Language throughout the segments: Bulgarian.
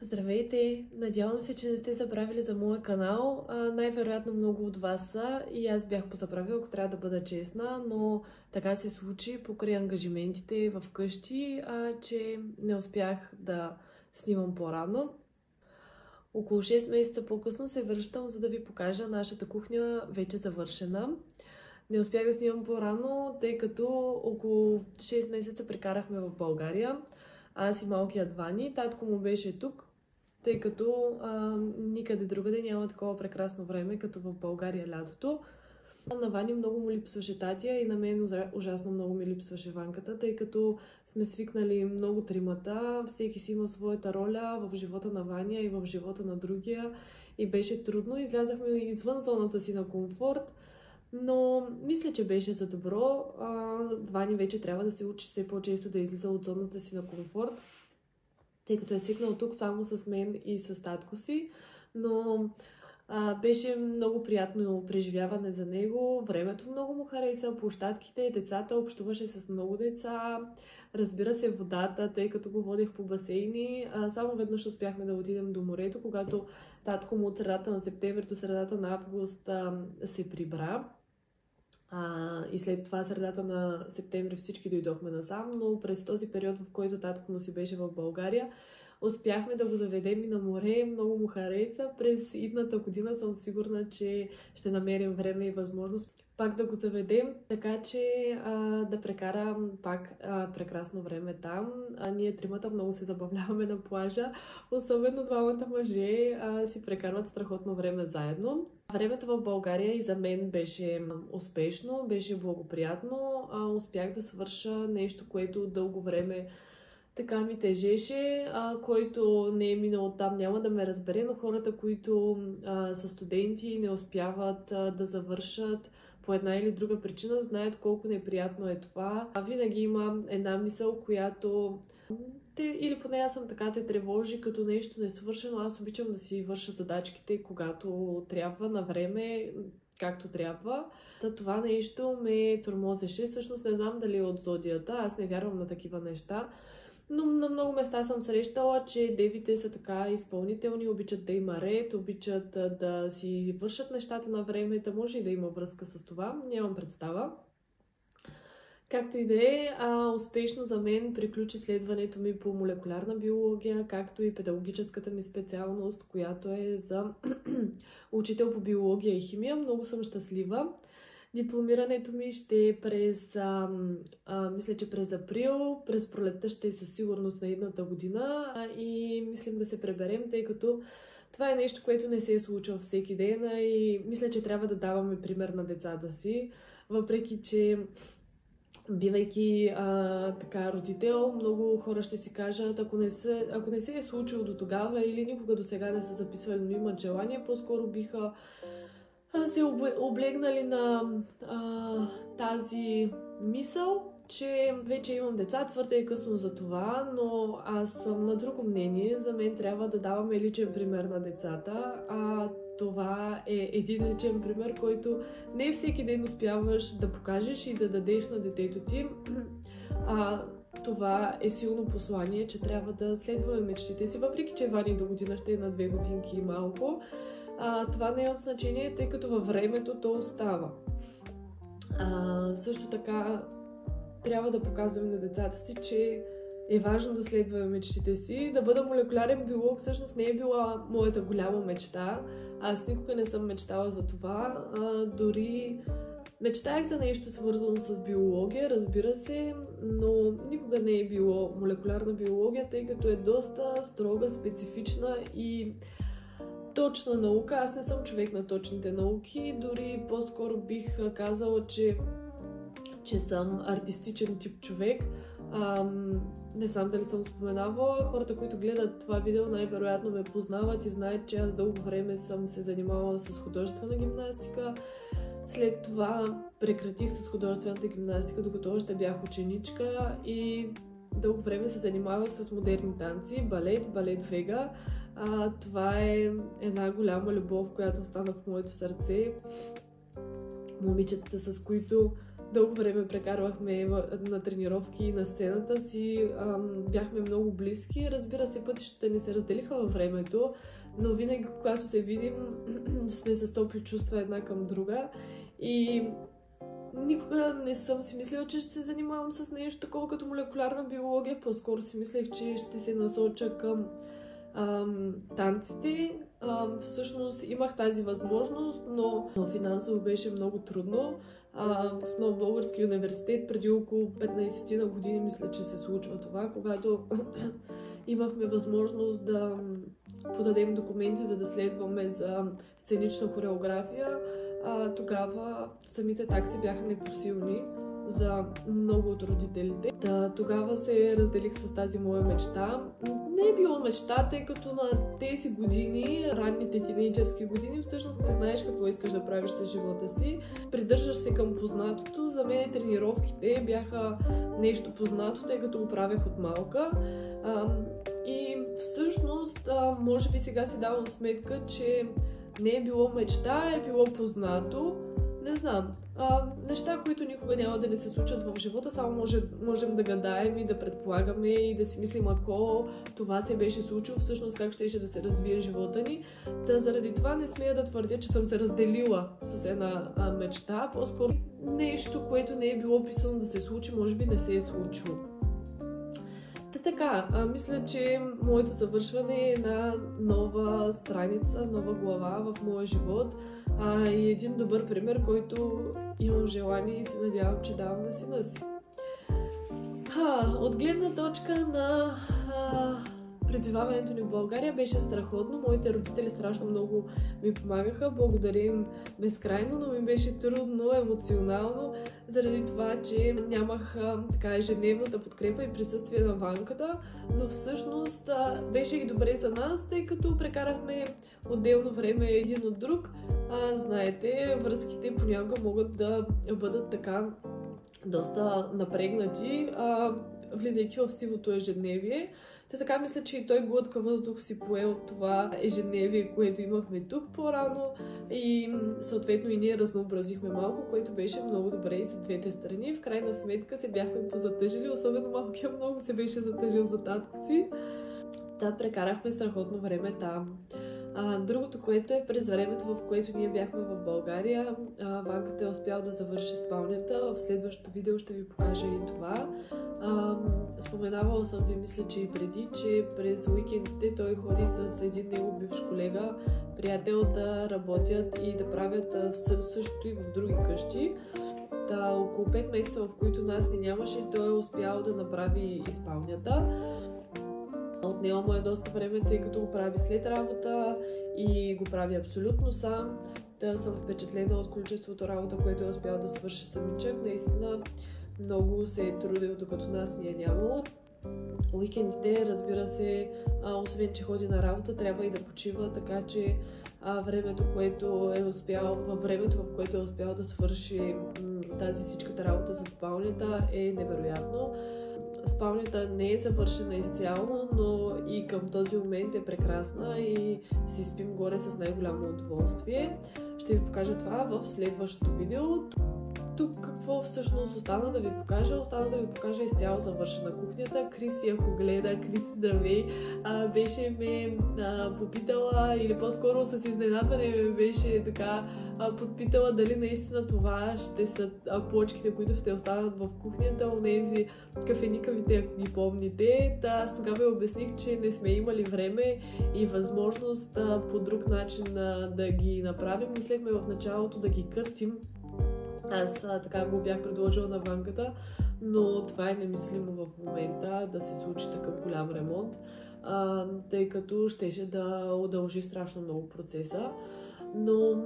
Здравейте! Надявам се, че не сте забравили за моя канал. Най-вероятно много от вас са и аз бях позабравила, ако трябва да бъда честна, но така се случи покрай ангажиментите в къщи, че не успях да снимам по-рано. Около 6 месеца по-късно се връщам, за да ви покажа нашата кухня вече завършена. Не успях да снимам по-рано, тъй като около 6 месеца прекарахме в България. Аз и малкият Вани, татко му беше тук, тъй като никъде другаде няма такова прекрасно време, като в България лятото. На Вани много му липсваше татия и на мен ужасно много ми липсваше Ванката, тъй като сме свикнали много тримата, всеки си има своята роля в живота на Ваня и в живота на другия и беше трудно. Излязахме извън зоната си на комфорт, но мисля, че беше за добро. Вани вече трябва да се учи все по-често да излиза от зоната си на комфорт, тъй като е свикнал тук само с мен и с татко си, но беше много приятно преживяване за него. Времето много му хареса, площадките, децата, общуваше с много деца, разбира се водата, тъй като го водех по басейни. Само веднъж успяхме да отидем до морето, когато татко му от средата на септември до средата на август се прибра. И след това средата на септември всички дойдохме насам, но през този период, в който татко му си беше в България, успяхме да го заведем и на море, много му хареса. През идната година съм сигурна, че ще намерим време и възможност пак да го заведем, така че да прекарам пак прекрасно време там. Ние тримата много се забавляваме на плажа, особено двамата мъже си прекарват страхотно време заедно. Времето в България и за мен беше успешно, беше благоприятно. Успях да свърша нещо, което дълго време така ми тежеше. Който не е минал там, няма да ме разбере, но хората, които са студенти, не успяват да завършат по една или друга причина, знаят колко неприятно е това. Винаги има една мисъл, която или поне аз съм така, те тревожи като нещо несвършено. Аз обичам да си върша задачките, когато трябва, на време, както трябва. Това нещо ме тормозеше. Всъщност не знам дали е от зодията, аз не вярвам на такива неща. Но на много места съм срещала, че девите са така изпълнителни, обичат да има ред, обичат да си вършат нещата на времето, може и да има връзка с това, нямам представа. Както и да е, успешно за мен приключи следването ми по молекулярна биология, както и педагогическата ми специалност, която е за учител по биология и химия. Много съм щастлива. Дипломирането ми ще е през, мисля, че през април, през пролетта ще е със сигурност на едната година и мислим да се преберем, тъй като това е нещо, което не се е случило всеки ден и мисля, че трябва да даваме пример на децата си, въпреки че бивайки така родител, много хора ще си кажат, ако не се е случило до тогава или никога до сега не са записвали, но имат желание, по-скоро биха се облегнали на тази мисъл, че вече имам деца, твърде е късно за това, но аз съм на друго мнение. За мен трябва да даваме личен пример на децата, това е един личен пример, който не всеки ден успяваш да покажеш и да дадеш на детето ти. Това е силно послание, че трябва да следваме мечтите си, въпреки че Вани до година ще е на 2 годинки и малко. Това не е от значение, тъй като във времето то остава. Също така трябва да показваме на децата си, че е важно да следваме мечтите си. Да бъда молекулярен биолог всъщност не е била моята голяма мечта. Аз никога не съм мечтала за това. Дори мечтаях за нещо свързано с биология, разбира се, но никога не е било молекулярна биология, тъй като е доста строга, специфична и точна наука. Аз не съм човек на точните науки, дори по-скоро бих казала, че съм артистичен тип човек. Не знам дали съм споменавала. Хората, които гледат това видео, най-вероятно ме познават и знаят, че аз дълго време съм се занимавала с художествена гимнастика. След това прекратих с художествената гимнастика, докато още бях ученичка и дълго време се занимавах с модерни танци, балет вега. Това е една голяма любов, която остана в моето сърце. Момичетата, с които дълго време прекарвахме на тренировки и на сцената си. Бяхме много близки. Разбира се, пътищата ни се разделиха във времето, но винаги, когато се видим, сме с топли чувства една към друга. И никога не съм си мислила, че ще се занимавам с нещо такова като молекулярна биология. По-скоро си мислех, че ще се насоча към танците. Всъщност имах тази възможност, но финансово беше много трудно. В Нов български университет преди около 15 на години мисля, че се случва това, когато имахме възможност да подадем документи, за да следваме за сценична хореография. Тогава самите такси бяха непосилни за много от родителите. Тогава се разделих с тази моя мечта. Не е било мечта, тъй като на тези години, ранните тинейджърски години, всъщност не знаеш какво искаш да правиш с живота си. Придържаш се към познатото. За мен тренировките бяха нещо познато, тъй като го правех от малка. И всъщност, може би сега си давам сметка, че не е било мечта, е било познато. Не знам. Неща, които никога няма да ни се случат в живота, само можем да гадаем и да предполагаме и да си мислим, ако това се беше случило, всъщност как щеше да се развие живота ни. Заради това не смея да твърдя, че съм се разделила с една мечта. По-скоро нещо, което не е било писано да се случи, може би не се е случило. Така, мисля, че моето завършване е една нова страница, нова глава в моя живот и един добър пример, който имам желание и се надявам, че давам на сина си. От гледна точка на пребиваването ни в България беше страхотно. Моите родители страшно много ми помагаха. Благодаря им безкрайно, но ми беше трудно, емоционално, заради това, че нямах ежедневната подкрепа и присъствие на Ванката. Но всъщност беше и добре за нас, тъй като прекарахме отделно време един от друг. Знаете, връзките понякога могат да бъдат така доста напрегнати, влизайки в сивото ежедневие. Така мисля, че и той глътка въздух си пое от това ежедневие, което имахме тук по-рано и съответно и ние разнообразихме малко, което беше много добре и за двете страни. В крайна сметка се бяхме позатъжили, особено малкият много се беше затъжил за татко си. Прекарахме страхотно време там. Другото, което е през времето, в което ние бяхме в България, Ванката е успял да завърши спалнята. В следващото видео ще ви покажа и това. Споменавала съм ви, мисля, че и преди, че през уикендите той ходи с един негов бивш колега, приятел, да работят и да правят същото и в други къщи. Около 5 месеца, в които нас не нямаше, той е успял да направи и спалнята. Отнема му е доста време, тъй като го прави след работа и го прави абсолютно сам. Съм впечатлена от количеството работа, което е успял да свърши самичък. Наистина много се е трудил, докато нас ни е нямало. Уикендите, разбира се, освен че ходи на работа, трябва и да почива, така че във времето, в което е успял да свърши тази всичката работа с спалнята, е невероятно. Спалнята не е завършена изцяло, но и към този момент е прекрасна и си спим горе с най-голямо удоволствие. Ще ви покажа това в следващото видео. Тук какво всъщност остана да ви покажа? Остана да ви покажа изцяло завършена кухнята. Криси, ако гледа, Криси, здравей, беше ме попитала, или по-скоро с изненадване ме беше така подпитала дали наистина това ще са плочките, които ще останат в кухнята, онези кафеникавите, ако ги помните. Аз тогава я обясних, че не сме имали време и възможност по друг начин да ги направим. Мислехме в началото да ги къртим. Аз така го бях предложила на Ванката, но това е немислимо в момента да се случи такъв голям ремонт, тъй като щеше да удължи страшно много процеса. Но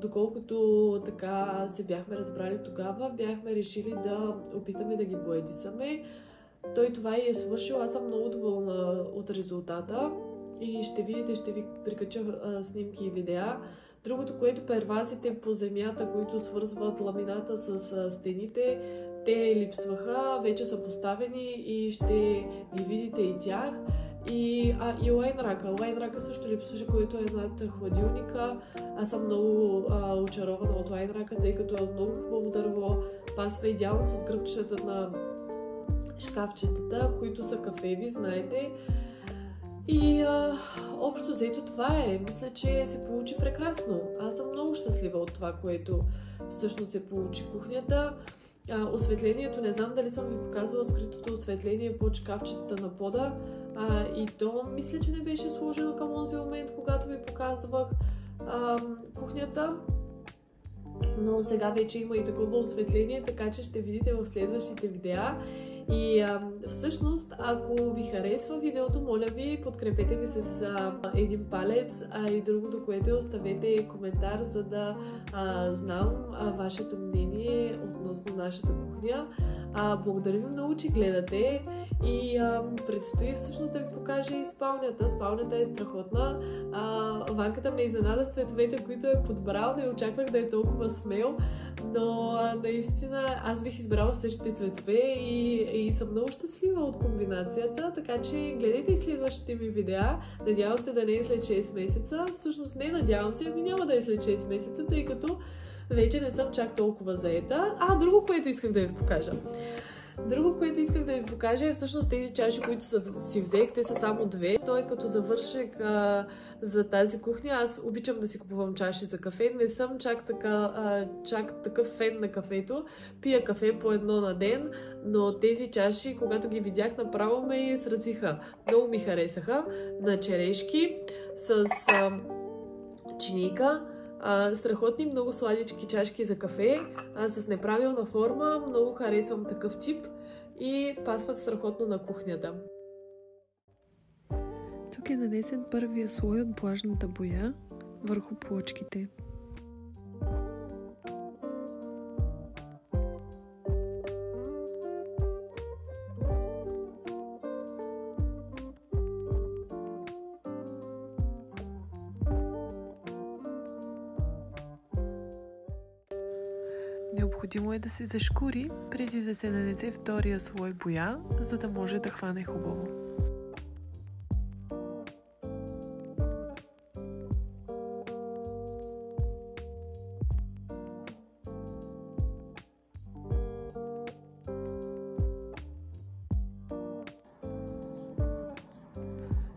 доколкото така се бяхме разбрали тогава, бяхме решили да опитаме да ги боядисаме. Той това и е свършил, аз съм много доволна от резултата и ще видите, ще ви прикача снимки и видеа. Другото, което первазите по земята, които свързват ламината с стените, те липсваха, вече са поставени и ще ги видите и тях. И лайн рака. Лайн рака също липсваше, който е над хладилника. Аз съм много очарована от лайн рака, тъй като е много хубаво дърво. Пасва идеално с гръбчетата на шкафчетата, които са кафеви, знаете. И общо взето това е. Мисля, че се получи прекрасно. Аз съм много щастлива от това, което всъщност се получи кухнята. Осветлението, не знам дали съм ви показвала скритото осветление под шкафчетата на пода. И то мисля, че не беше сложено към този момент, когато ви показвах кухнята. Но сега вече има и такова осветление, така че ще видите в следващите видеа. И всъщност, ако ви харесва видеото, моля ви, подкрепете ми с един палец, и другото, което е, оставете коментар, за да знам вашето мнение относно нашата кухня. Благодаря ви много, че гледате и предстои всъщност да ви покажа и спалнята. Спалнята е страхотна. Ванката ме изненада с цветовете, които е подбрал. Не очаквах да е толкова смел, но наистина аз бих избрала същите цветове и съм много щастлива от комбинацията, така че гледайте и следващите ми видеа. Надявам се да не е след 6 месеца. Всъщност не надявам се, няма да е след 6 месеца, тъй като вече не съм чак толкова заета. Друго, което исках да ви покажа. Друго, което исках да ви покажа е всъщност тези чаши, които си взех. Те са само две. Той като завършек за тази кухня. Аз обичам да си купувам чаши за кафе. Не съм чак такъв фен на кафето. Пия кафе по едно на ден, но тези чаши, когато ги видях, направо ме сразиха. Много ми харесаха. На черешки с чиника. Страхотни, много сладички чашки за кафе, с неправилна форма. Много харесвам такъв тип и пасват страхотно на кухнята. Тук е нанесен първия слой от влажната боя върху плочките. Необходимо е да се зашкури, преди да се нанесе втория слой боя, за да може да хване хубаво.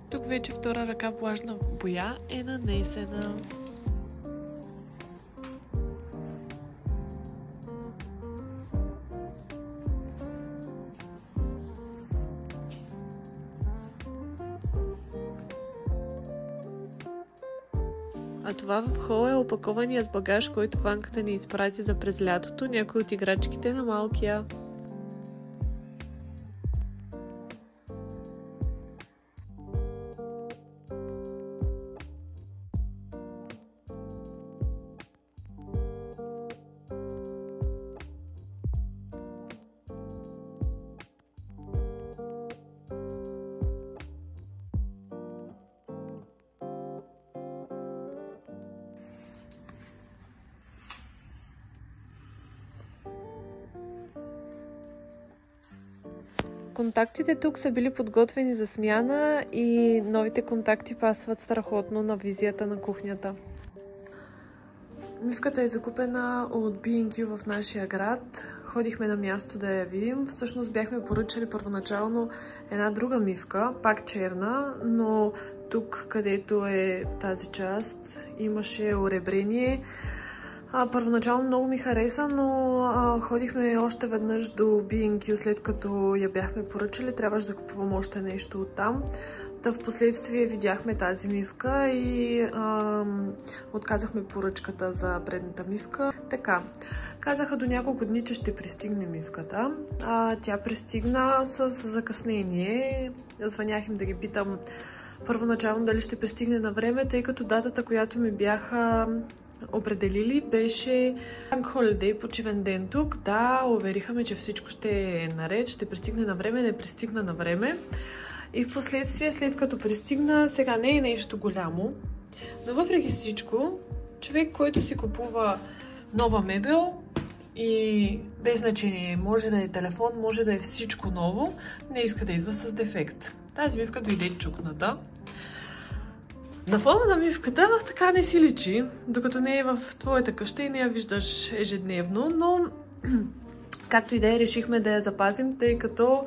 Тук вече втора ръка влажна боя е нанесена. А това в хола е опакованият багаж, който Ванката ни изпрати за през лятото, някои от играчките на малкия. Контактите тук са били подготвени за смяна и новите контакти пасват страхотно на визията на кухнята. Мивката е закупена от B&Q в нашия град. Ходихме на място да я видим. Всъщност бяхме поръчали първоначално една друга мивка, пак черна, но тук, където е тази част, имаше оребрение. Първоначално много ми хареса, но ходихме още веднъж до B&Q, след като я бяхме поръчали. Трябваше да купувам още нещо оттам. В последствие видяхме тази мивка и отказахме поръчката за предната мивка. Така, казаха до няколко дни, че ще пристигне мивката. Тя пристигна с закъснение. Звънях им да ги питам първоначално дали ще пристигне на време, тъй като датата, която ми бяха определили, беше Bank Holiday, почивен ден тук. Да, увериха ме, че всичко ще е наред, ще пристигне на време, не пристигна на време. И в последствие, след като пристигна, сега не е нещо голямо, но въпреки всичко, човек, който си купува нова мебел и без значение, може да е телефон, може да е всичко ново, не иска да идва с дефект. Тази мивка дойде чукната. На фона на мивката така не си личи, докато не е в твоята къща и не я виждаш ежедневно, но както и да е, решихме да я запазим, тъй като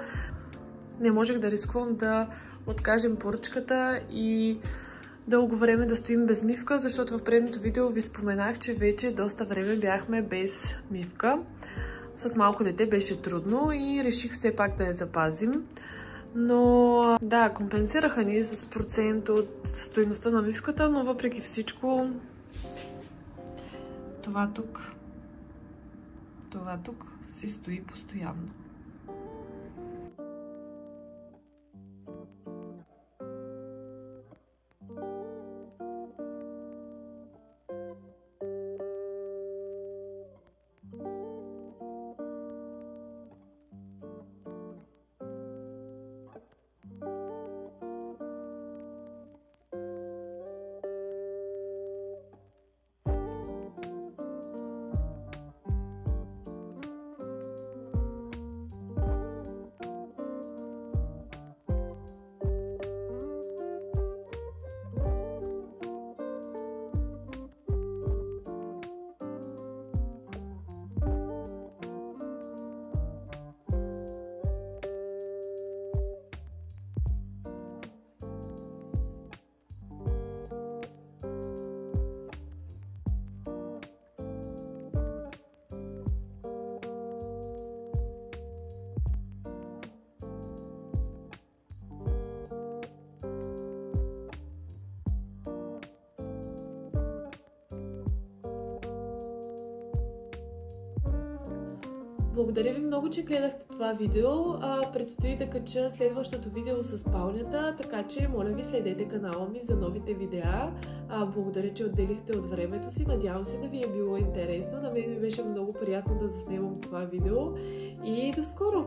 не можех да рискувам да откажем поръчката и дълго време да стоим без мивка, защото в предното видео ви споменах, че вече доста време бяхме без мивка. С малко дете беше трудно и реших все пак да я запазим. Но да, компенсираха ни с процент от стойността на мивката, но въпреки всичко това тук си стои постоянно. Благодаря ви много, че гледахте това видео. Предстои да кача следващото видео с спалнята, така че моля ви следете канала ми за новите видеа. Благодаря, че отделихте от времето си. Надявам се да ви е било интересно. На мен ми беше много приятно да заснемам това видео и до скоро!